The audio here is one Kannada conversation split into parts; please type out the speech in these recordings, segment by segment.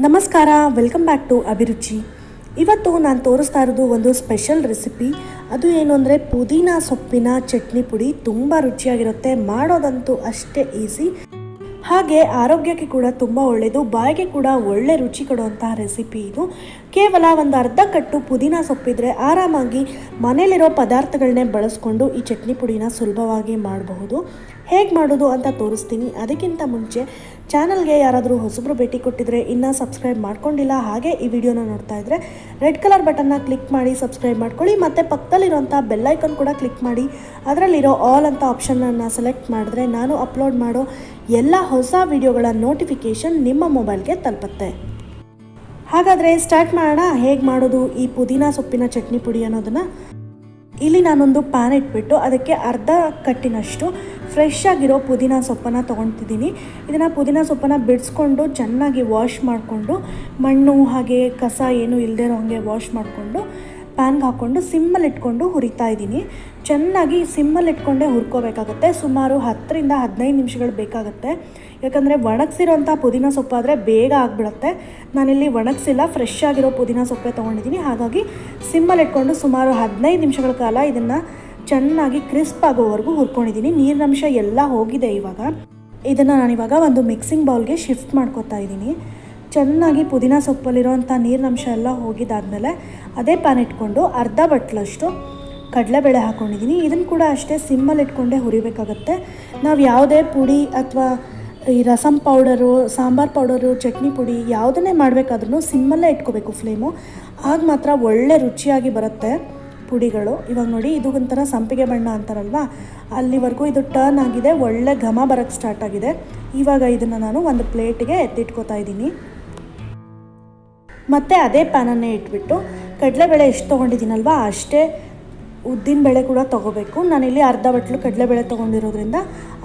ನಮಸ್ಕಾರ, ವೆಲ್ಕಮ್ ಬ್ಯಾಕ್ ಟು ಅಭಿರುಚಿ. ಇವತ್ತು ನಾನು ತೋರಿಸ್ತಾ ಇರೋದು ಒಂದು ಸ್ಪೆಷಲ್ ರೆಸಿಪಿ. ಅದು ಏನು ಅಂದರೆ ಪುದೀನ ಸೊಪ್ಪಿನ ಚಟ್ನಿ ಪುಡಿ. ತುಂಬ ರುಚಿಯಾಗಿರುತ್ತೆ, ಮಾಡೋದಂತೂ ಅಷ್ಟೇ ಈಸಿ, ಹಾಗೆ ಆರೋಗ್ಯಕ್ಕೆ ಕೂಡ ತುಂಬ ಒಳ್ಳೆಯದು, ಬಾಯಿಗೆ ಕೂಡ ಒಳ್ಳೆ ರುಚಿ ಕೊಡುವಂತಹ ರೆಸಿಪಿ ಇದು. ಕೇವಲ ಒಂದು ಅರ್ಧ ಕಟ್ಟು ಪುದೀನ ಸೊಪ್ಪಿದ್ರೆ ಆರಾಮಾಗಿ ಮನೇಲಿರೋ ಪದಾರ್ಥಗಳನ್ನೇ ಬಳಸ್ಕೊಂಡು ಈ ಚಟ್ನಿ ಪುಡಿನ ಸುಲಭವಾಗಿ ಮಾಡಬಹುದು. ಹೇಗೆ ಮಾಡೋದು ಅಂತ ತೋರಿಸ್ತೀನಿ. ಅದಕ್ಕಿಂತ ಮುಂಚೆ ಚಾನಲ್ಗೆ ಯಾರಾದರೂ ಹೊಸಬ್ರು ಭೇಟಿ ಕೊಟ್ಟಿದ್ರೆ ಇನ್ನೂ ಸಬ್ಸ್ಕ್ರೈಬ್ ಮಾಡ್ಕೊಂಡಿಲ್ಲ, ಹಾಗೆ ಈ ವಿಡಿಯೋನ ನೋಡ್ತಾ ಇದ್ದರೆ ರೆಡ್ ಕಲರ್ ಬಟನ್ನ ಕ್ಲಿಕ್ ಮಾಡಿ ಸಬ್ಸ್ಕ್ರೈಬ್ ಮಾಡ್ಕೊಳ್ಳಿ. ಮತ್ತು ಪಕ್ಕದಲ್ಲಿರೋಂಥ ಬೆಲ್ಲೈಕನ್ ಕೂಡ ಕ್ಲಿಕ್ ಮಾಡಿ ಅದರಲ್ಲಿರೋ ಆಲ್ ಅಂತ ಆಪ್ಷನನ್ನು ಸೆಲೆಕ್ಟ್ ಮಾಡಿದ್ರೆ ನಾನು ಅಪ್ಲೋಡ್ ಮಾಡೋ ಎಲ್ಲ ಹೊಸ ವಿಡಿಯೋಗಳ ನೋಟಿಫಿಕೇಷನ್ ನಿಮ್ಮ ಮೊಬೈಲ್ಗೆ ತಲುಪುತ್ತೆ. ಹಾಗಾದರೆ ಸ್ಟಾರ್ಟ್ ಮಾಡೋಣ. ಹೇಗೆ ಮಾಡೋದು ಈ ಪುದೀನ ಸೊಪ್ಪಿನ ಚಟ್ನಿ ಪುಡಿ ಅನ್ನೋದನ್ನು. ಇಲ್ಲಿ ನಾನೊಂದು ಪ್ಯಾನ್ ಇಟ್ಬಿಟ್ಟು ಅದಕ್ಕೆ ಅರ್ಧ ಕಟ್ಟಿನಷ್ಟು ಫ್ರೆಶ್ ಆಗಿರೋ ಪುದೀನ ಸೊಪ್ಪನ್ನು ತೊಗೊತಿದ್ದೀನಿ. ಇದನ್ನು ಪುದೀನ ಸೊಪ್ಪನ್ನು ಬಿಡಿಸ್ಕೊಂಡು ಚೆನ್ನಾಗಿ ವಾಶ್ ಮಾಡಿಕೊಂಡು, ಮಣ್ಣು ಹಾಗೆ ಕಸ ಏನೂ ಇಲ್ಲದೆ ಇರೋ ಹಾಗೆ ವಾಶ್ ಮಾಡಿಕೊಂಡು ಪ್ಯಾನ್ಗೆ ಹಾಕ್ಕೊಂಡು ಸಿಮ್ಮಲ್ಲಿ ಇಟ್ಕೊಂಡು ಹುರಿತಾ ಇದ್ದೀನಿ. ಚೆನ್ನಾಗಿ ಸಿಮ್ಮಲ್ಲಿ ಇಟ್ಕೊಂಡೇ ಹುರ್ಕೋಬೇಕಾಗತ್ತೆ. ಸುಮಾರು 10 ರಿಂದ 15 ನಿಮಿಷಗಳು ಬೇಕಾಗುತ್ತೆ. ಯಾಕಂದರೆ ಒಣಗಿಸಿರೋಂಥ ಪುದೀನ ಸೊಪ್ಪಾದರೆ ಬೇಗ ಆಗಿಬಿಡುತ್ತೆ. ನಾನಿಲ್ಲಿ ಒಣಗಿಸಿಲ್ಲ, ಫ್ರೆಶ್ ಆಗಿರೋ ಪುದೀನ ಸೊಪ್ಪೆ ತೊಗೊಂಡಿದ್ದೀನಿ. ಹಾಗಾಗಿ ಸಿಮ್ಮಲ್ಲಿ ಇಟ್ಕೊಂಡು ಸುಮಾರು 15 ನಿಮಿಷಗಳ ಕಾಲ ಇದನ್ನು ಚೆನ್ನಾಗಿ ಕ್ರಿಸ್ಪ್ ಆಗೋವರೆಗೂ ಹುರ್ಕೊಂಡಿದ್ದೀನಿ. ನೀರಿನಂಶ ಎಲ್ಲ ಹೋಗಿದೆ. ಇವಾಗ ಇದನ್ನು ನಾನಿವಾಗ ಒಂದು ಮಿಕ್ಸಿಂಗ್ ಬೌಲ್ಗೆ ಶಿಫ್ಟ್ ಮಾಡ್ಕೊತಾ ಇದ್ದೀನಿ. ಚೆನ್ನಾಗಿ ಪುದೀನ ಸೊಪ್ಪಲ್ಲಿರೋಂಥ ನೀರಿನಂಶ ಎಲ್ಲ ಹೋಗಿದ್ದಾದಮೇಲೆ ಅದೇ ಪ್ಯಾನ್ ಇಟ್ಕೊಂಡು ಅರ್ಧ ಬಟ್ಲಷ್ಟು ಕಡಲೆಬೇಳೆ ಹಾಕ್ಕೊಂಡಿದ್ದೀನಿ. ಇದನ್ನು ಕೂಡ ಅಷ್ಟೇ ಸಿಮ್ಮಲ್ಲಿ ಇಟ್ಕೊಂಡೇ ಹುರಿಬೇಕಾಗತ್ತೆ. ನಾವು ಯಾವುದೇ ಪುಡಿ ಅಥವಾ ಈ ರಸಮ್ ಪೌಡರು, ಸಾಂಬಾರು ಪೌಡರು, ಚಟ್ನಿ ಪುಡಿ ಯಾವುದನ್ನೇ ಮಾಡಬೇಕಾದ್ರೂ ಸಿಮ್ಮಲ್ಲೇ ಇಟ್ಕೋಬೇಕು ಫ್ಲೇಮು. ಆಗ ಮಾತ್ರ ಒಳ್ಳೆ ರುಚಿಯಾಗಿ ಬರುತ್ತೆ ಪುಡಿಗಳು. ಇವಾಗ ನೋಡಿ, ಇದು ಒಂಥರ ಸಂಪಿಗೆ ಬಣ್ಣ ಅಂತಾರಲ್ವ, ಅಲ್ಲಿವರೆಗೂ ಇದು ಟರ್ನ್ ಆಗಿದೆ, ಒಳ್ಳೆ ಘಮ ಬರೋಕ್ಕೆ ಸ್ಟಾರ್ಟ್ ಆಗಿದೆ. ಇವಾಗ ಇದನ್ನು ನಾನು ಒಂದು ಪ್ಲೇಟಿಗೆ ಎತ್ತಿಟ್ಕೋತಾ ಇದ್ದೀನಿ. ಮತ್ತು ಅದೇ ಪ್ಯಾನನ್ನೇ ಇಟ್ಬಿಟ್ಟು ಕಡಲೆಬೇಳೆ ಎಷ್ಟು ತೊಗೊಂಡಿದ್ದೀನಲ್ವ ಅಷ್ಟೇ ಉದ್ದಿನಬೇಳೆ ಕೂಡ ತೊಗೋಬೇಕು. ನಾನಿಲ್ಲಿ ಅರ್ಧ ಬಟ್ಲು ಕಡಲೆಬೇಳೆ ತೊಗೊಂಡಿರೋದ್ರಿಂದ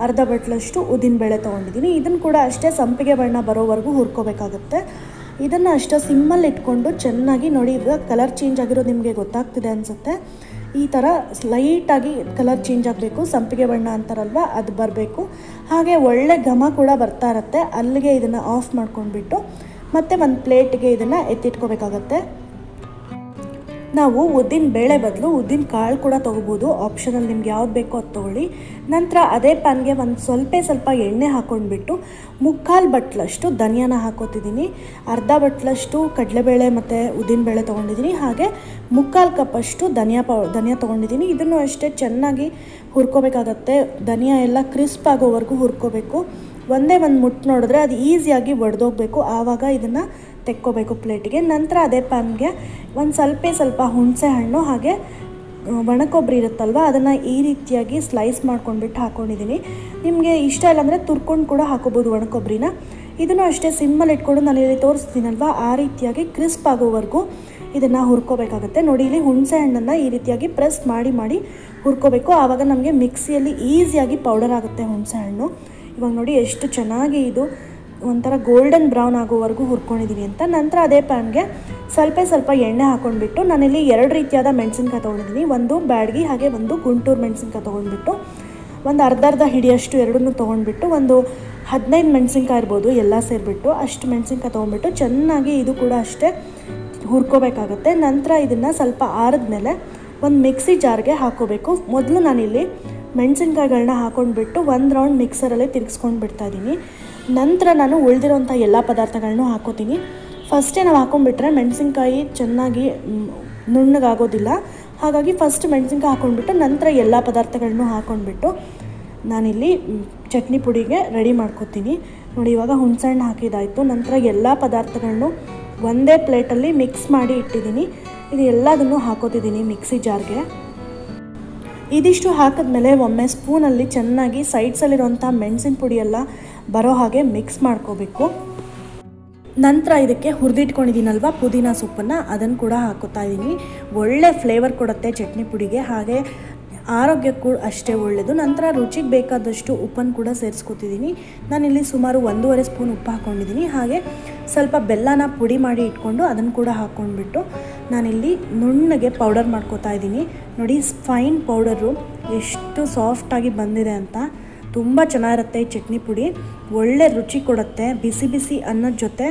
ಅರ್ಧ ಬಟ್ಲಷ್ಟು ಉದ್ದಿನಬೇಳೆ ತೊಗೊಂಡಿದ್ದೀನಿ. ಇದನ್ನು ಕೂಡ ಅಷ್ಟೇ ಸಂಪಿಗೆ ಬಣ್ಣ ಬರೋವರೆಗೂ ಹುರ್ಕೋಬೇಕಾಗುತ್ತೆ. ಇದನ್ನು ಅಷ್ಟೇ ಸಿಮ್ಮಲ್ಲಿ ಇಟ್ಕೊಂಡು ಚೆನ್ನಾಗಿ ನೋಡಿ, ಇವಾಗ ಕಲರ್ ಚೇಂಜ್ ಆಗಿರೋದು ನಿಮಗೆ ಗೊತ್ತಾಗ್ತಿದೆ ಅನಿಸುತ್ತೆ. ಈ ಥರ ಲೈಟಾಗಿ ಕಲರ್ ಚೇಂಜ್ ಆಗಬೇಕು, ಸಂಪಿಗೆ ಬಣ್ಣ ಅಂತಾರಲ್ವ ಅದು ಬರಬೇಕು. ಹಾಗೆ ಒಳ್ಳೆ ಘಮ ಕೂಡ ಬರ್ತಾ ಇರುತ್ತೆ. ಅಲ್ಲಿಗೆ ಇದನ್ನು ಆಫ್ ಮಾಡ್ಕೊಂಡ್ಬಿಟ್ಟು ಮತ್ತೆ ಒಂದು ಪ್ಲೇಟ್ಗೆ ಇದನ್ನು ಎತ್ತಿಟ್ಕೋಬೇಕಾಗತ್ತೆ. ನಾವು ಉದ್ದಿನ ಬೇಳೆ ಬದಲು ಉದ್ದಿನ ಕಾಳು ಕೂಡ ತೊಗೋಬೋದು, ಆಪ್ಷನಲ್, ನಿಮ್ಗೆ ಯಾವ್ದು ಬೇಕೋ ಅದು ತೊಗೊಳ್ಳಿ. ನಂತರ ಅದೇ ಪ್ಯಾನ್ಗೆ ಒಂದು ಸ್ವಲ್ಪ ಎಣ್ಣೆ ಹಾಕ್ಕೊಂಡ್ಬಿಟ್ಟು 3/4 ಬಟ್ಲಷ್ಟು ಧನಿಯಾನ ಹಾಕೋತಿದ್ದೀನಿ. ಅರ್ಧ ಬಟ್ಲಷ್ಟು ಕಡಲೆಬೇಳೆ ಮತ್ತು ಉದ್ದಿನಬೇಳೆ ತೊಗೊಂಡಿದ್ದೀನಿ. ಹಾಗೆ 3/4 ಕಪ್ಪಷ್ಟು ಧನಿಯಾ ತೊಗೊಂಡಿದ್ದೀನಿ. ಇದನ್ನು ಅಷ್ಟೇ ಚೆನ್ನಾಗಿ ಹುರ್ಕೋಬೇಕಾಗತ್ತೆ. ಧನಿಯಾ ಎಲ್ಲ ಕ್ರಿಸ್ಪ್ ಆಗೋವರೆಗೂ ಹುರ್ಕೋಬೇಕು. ಒಂದೇ ಒಂದು ಮುಟ್ಟು ನೋಡಿದ್ರೆ ಅದು ಈಸಿಯಾಗಿ ಒಡೆದೋಗ್ಬೇಕು. ಆವಾಗ ಇದನ್ನು ತೆಕ್ಕೋಬೇಕು ಪ್ಲೇಟಿಗೆ. ನಂತರ ಅದೇ ಪ್ಯಾನ್ಗೆ ಒಂದು ಸ್ವಲ್ಪ ಹುಣಸೆ ಹಣ್ಣು ಹಾಗೆ ಒಣಕೊಬ್ಬರಿ ಇರುತ್ತಲ್ವ, ಅದನ್ನು ಈ ರೀತಿಯಾಗಿ ಸ್ಲೈಸ್ ಮಾಡ್ಕೊಂಡ್ಬಿಟ್ಟು ಹಾಕ್ಕೊಂಡಿದ್ದೀನಿ. ನಿಮಗೆ ಇಷ್ಟ ಇಲ್ಲಾಂದರೆ ತುರ್ಕೊಂಡು ಕೂಡ ಹಾಕೋಬೋದು ಒಣಕೊಬ್ಬರಿನ. ಇದನ್ನು ಅಷ್ಟೇ ಸಿಮ್ಮಲ್ಲಿ ಇಟ್ಕೊಂಡು ನಾನು ಇಲ್ಲಿ ತೋರಿಸ್ತೀನಲ್ವ ಆ ರೀತಿಯಾಗಿ ಕ್ರಿಸ್ಪ್ ಆಗೋವರೆಗೂ ಇದನ್ನು ಹುರ್ಕೋಬೇಕಾಗತ್ತೆ. ನೋಡಿ, ಇಲ್ಲಿ ಹುಣಸೆ ಹಣ್ಣನ್ನು ಈ ರೀತಿಯಾಗಿ ಪ್ರೆಸ್ ಮಾಡಿ ಹುರ್ಕೋಬೇಕು. ಆವಾಗ ನಮಗೆ ಮಿಕ್ಸಿಯಲ್ಲಿ ಈಸಿಯಾಗಿ ಪೌಡರ್ ಆಗುತ್ತೆ ಹುಣಸೆ ಹಣ್ಣು. ಇವಾಗ ನೋಡಿ ಎಷ್ಟು ಚೆನ್ನಾಗಿ ಇದು ಒಂಥರ ಗೋಲ್ಡನ್ ಬ್ರೌನ್ ಆಗೋವರೆಗೂ ಹುರ್ಕೊಂಡಿದ್ದೀನಿ ಅಂತ. ನಂತರ ಅದೇ ಪ್ಯಾನ್ಗೆ ಸ್ವಲ್ಪ ಎಣ್ಣೆ ಹಾಕ್ಕೊಂಡ್ಬಿಟ್ಟು ನಾನಿಲ್ಲಿ 2 ರೀತಿಯಾದ ಮೆಣಸಿನ್ಕಾಯಿ ತೊಗೊಂಡಿದ್ದೀನಿ. ಒಂದು ಬ್ಯಾಡಗಿ ಹಾಗೆ ಒಂದು ಗುಂಟೂರು ಮೆಣಸಿನ್ಕಾಯಿ ತೊಗೊಂಡ್ಬಿಟ್ಟು ಒಂದು ಅರ್ಧ ಹಿಡಿಯಷ್ಟು ಎರಡನ್ನೂ ತೊಗೊಂಡ್ಬಿಟ್ಟು ಒಂದು 15 ಮೆಣಸಿನ್ಕಾಯಿ ಇರ್ಬೋದು ಎಲ್ಲ ಸೇರಿಬಿಟ್ಟು ಅಷ್ಟು ಮೆಣಸಿನ್ಕಾಯಿ ತೊಗೊಂಡ್ಬಿಟ್ಟು ಚೆನ್ನಾಗಿ ಇದು ಕೂಡ ಅಷ್ಟೇ ಹುರ್ಕೋಬೇಕಾಗತ್ತೆ. ನಂತರ ಇದನ್ನು ಸ್ವಲ್ಪ ಆರಿದ್ಮೇಲೆ ಒಂದು ಮಿಕ್ಸಿ ಜಾರ್ಗೆ ಹಾಕ್ಕೋಬೇಕು. ಮೊದಲು ನಾನಿಲ್ಲಿ ಮೆಣಸಿನ್ಕಾಯಿಗಳನ್ನ ಹಾಕ್ಕೊಂಡ್ಬಿಟ್ಟು ಒಂದು ರೌಂಡ್ ಮಿಕ್ಸರಲ್ಲಿ ತಿರ್ಗಿಸ್ಕೊಂಡು ಬಿಡ್ತಾಯಿದ್ದೀನಿ. ನಂತರ ನಾನು ಉಳಿದಿರೋಂಥ ಎಲ್ಲ ಪದಾರ್ಥಗಳನ್ನೂ ಹಾಕೋತೀನಿ. ಫಸ್ಟೇ ನಾವು ಹಾಕ್ಕೊಂಡ್ಬಿಟ್ರೆ ಮೆಣಸಿನ್ಕಾಯಿ ಚೆನ್ನಾಗಿ ನುಣ್ಣಗಾಗೋದಿಲ್ಲ. ಹಾಗಾಗಿ ಫಸ್ಟ್ ಮೆಣಸಿನ್ಕಾಯಿ ಹಾಕ್ಕೊಂಡ್ಬಿಟ್ಟು ನಂತರ ಎಲ್ಲ ಪದಾರ್ಥಗಳನ್ನೂ ಹಾಕ್ಕೊಂಡ್ಬಿಟ್ಟು ನಾನಿಲ್ಲಿ ಚಟ್ನಿ ಪುಡಿಗೆ ರೆಡಿ ಮಾಡ್ಕೋತೀನಿ. ನೋಡಿ, ಇವಾಗ ಹುಣಸೆಹಣ್ಣು ಹಾಕಿದ್ದಾಯಿತು. ನಂತರ ಎಲ್ಲ ಪದಾರ್ಥಗಳನ್ನೂ ಒಂದೇ ಪ್ಲೇಟಲ್ಲಿ ಮಿಕ್ಸ್ ಮಾಡಿ ಇಟ್ಟಿದ್ದೀನಿ. ಇದು ಎಲ್ಲದನ್ನು ಹಾಕೋತಿದ್ದೀನಿ ಮಿಕ್ಸಿ ಜಾರ್ಗೆ. ಇದಿಷ್ಟು ಹಾಕಿದ್ಮೇಲೆ ಒಮ್ಮೆ ಸ್ಪೂನಲ್ಲಿ ಚೆನ್ನಾಗಿ ಸೈಡ್ಸಲ್ಲಿರೋಂಥ ಮೆಣಸಿನ ಪುಡಿ ಎಲ್ಲ ಬರೋ ಹಾಗೆ ಮಿಕ್ಸ್ ಮಾಡ್ಕೋಬೇಕು. ನಂತರ ಇದಕ್ಕೆ ಹುರಿದಿಟ್ಕೊಂಡಿದ್ದೀನಲ್ವ ಪುದೀನ ಸೊಪ್ಪನ್ನು, ಅದನ್ನು ಕೂಡ ಹಾಕೋತಾ ಇದ್ದೀನಿ. ಒಳ್ಳೆ ಫ್ಲೇವರ್ ಕೊಡುತ್ತೆ ಚಟ್ನಿ ಪುಡಿಗೆ, ಹಾಗೆ ಆರೋಗ್ಯಕ್ಕೂ ಅಷ್ಟೇ ಒಳ್ಳೆಯದು. ನಂತರ ರುಚಿಗೆ ಬೇಕಾದಷ್ಟು ಉಪ್ಪನ್ನು ಕೂಡ ಸೇರಿಸ್ಕೊತಿದ್ದೀನಿ. ನಾನಿಲ್ಲಿ ಸುಮಾರು 1.5 ಸ್ಪೂನ್ ಉಪ್ಪು ಹಾಕ್ಕೊಂಡಿದ್ದೀನಿ. ಹಾಗೆ ಸ್ವಲ್ಪ ಬೆಲ್ಲನ ಪುಡಿ ಮಾಡಿ ಇಟ್ಕೊಂಡು ಅದನ್ನು ಕೂಡ ಹಾಕ್ಕೊಂಡ್ಬಿಟ್ಟು ನಾನಿಲ್ಲಿ ನುಣ್ಣಗೆ ಪೌಡರ್ ಮಾಡ್ಕೋತಾ ಇದ್ದೀನಿ. ನೋಡಿ, ಫೈನ್ ಪೌಡರು ಎಷ್ಟು ಸಾಫ್ಟಾಗಿ ಬಂದಿದೆ ಅಂತ. ತುಂಬ ಚೆನ್ನಾಗಿರುತ್ತೆ ಈ ಚಟ್ನಿ ಪುಡಿ, ಒಳ್ಳೆ ರುಚಿ ಕೊಡುತ್ತೆ. ಬಿಸಿ ಬಿಸಿ ಅನ್ನದ ಜೊತೆ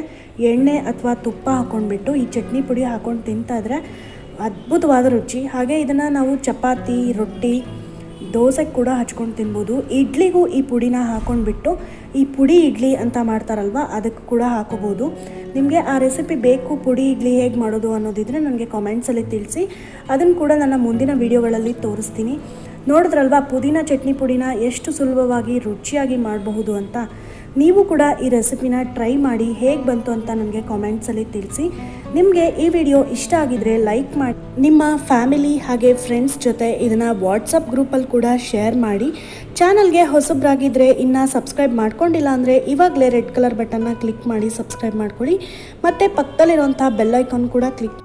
ಎಣ್ಣೆ ಅಥವಾ ತುಪ್ಪ ಹಾಕ್ಕೊಂಡ್ಬಿಟ್ಟು ಈ ಚಟ್ನಿ ಪುಡಿ ಹಾಕ್ಕೊಂಡು ತಿಂತಾಯಿದ್ರೆ ಅದ್ಭುತವಾದ ರುಚಿ. ಹಾಗೆ ಇದನ್ನು ನಾವು ಚಪಾತಿ, ರೊಟ್ಟಿ, ದೋಸೆಗೆ ಕೂಡ ಹಚ್ಕೊಂಡು ತಿನ್ಬೋದು. ಇಡ್ಲಿಗೂ ಈ ಪುಡಿನ ಹಾಕ್ಕೊಂಡ್ಬಿಟ್ಟು ಈ ಪುಡಿ ಇಡ್ಲಿ ಅಂತ ಮಾಡ್ತಾರಲ್ವ ಅದಕ್ಕೆ ಕೂಡ ಹಾಕೋಬೋದು. ನಿಮಗೆ ಆ ರೆಸಿಪಿ ಬೇಕು, ಪುಡಿ ಇಡ್ಲಿ ಹೇಗೆ ಮಾಡೋದು ಅನ್ನೋದಿದ್ರೆ ನನಗೆ ಕಾಮೆಂಟ್ಸಲ್ಲಿ ತಿಳಿಸಿ, ಅದನ್ನು ಕೂಡ ನನ್ನ ಮುಂದಿನ ವೀಡಿಯೋಗಳಲ್ಲಿ ತೋರಿಸ್ತೀನಿ. ನೋಡಿದ್ರಲ್ವ ಪುದೀನ ಚಟ್ನಿ ಪುಡಿನ ಎಷ್ಟು ಸುಲಭವಾಗಿ ರುಚಿಯಾಗಿ ಮಾಡಬಹುದು ಅಂತ. ನೀವು ಕೂಡ ಈ ರೆಸಿಪಿನ ಟ್ರೈ ಮಾಡಿ ಹೇಗೆ ಬಂತು ಅಂತ ನನಗೆ ಕಾಮೆಂಟ್ಸಲ್ಲಿ ತಿಳಿಸಿ. ನಿಮಗೆ ಈ ವಿಡಿಯೋ ಇಷ್ಟ ಆಗಿದ್ರೆ ಲೈಕ್ ಮಾಡಿ, ನಿಮ್ಮ ಫ್ಯಾಮಿಲಿ ಹಾಗೆ ಫ್ರೆಂಡ್ಸ್ ಜೊತೆ ಇದನ್ನು ವಾಟ್ಸಪ್ ಗ್ರೂಪಲ್ಲಿ ಕೂಡ ಶೇರ್ ಮಾಡಿ. ಚಾನಲ್ಗೆ ಹೊಸಬ್ರಾಗಿದ್ದರೆ ಇನ್ನೂ ಸಬ್ಸ್ಕ್ರೈಬ್ ಮಾಡ್ಕೊಂಡಿಲ್ಲ ಅಂದರೆ ಇವಾಗಲೇ ರೆಡ್ ಕಲರ್ ಬಟನ್ನ ಕ್ಲಿಕ್ ಮಾಡಿ ಸಬ್ಸ್ಕ್ರೈಬ್ ಮಾಡ್ಕೊಳ್ಳಿ. ಮತ್ತು ಪಕ್ಕದಲ್ಲಿರುವಂಥ ಬೆಲ್ ಐಕಾನ್ ಕೂಡ ಕ್ಲಿಕ್,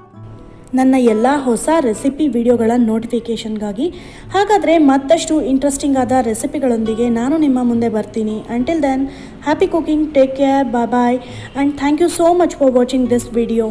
ನನ್ನ ಎಲ್ಲ ಹೊಸ ರೆಸಿಪಿ ವಿಡಿಯೋಗಳ ನೋಟಿಫಿಕೇಷನ್ಗಾಗಿ. ಹಾಗಾದರೆ ಮತ್ತಷ್ಟು ಇಂಟ್ರೆಸ್ಟಿಂಗ್ ಆದ ರೆಸಿಪಿಗಳೊಂದಿಗೆ ನಾನು ನಿಮ್ಮ ಮುಂದೆ ಬರ್ತೀನಿ. Until then, happy cooking, take care, bye and thank you so much for watching this video.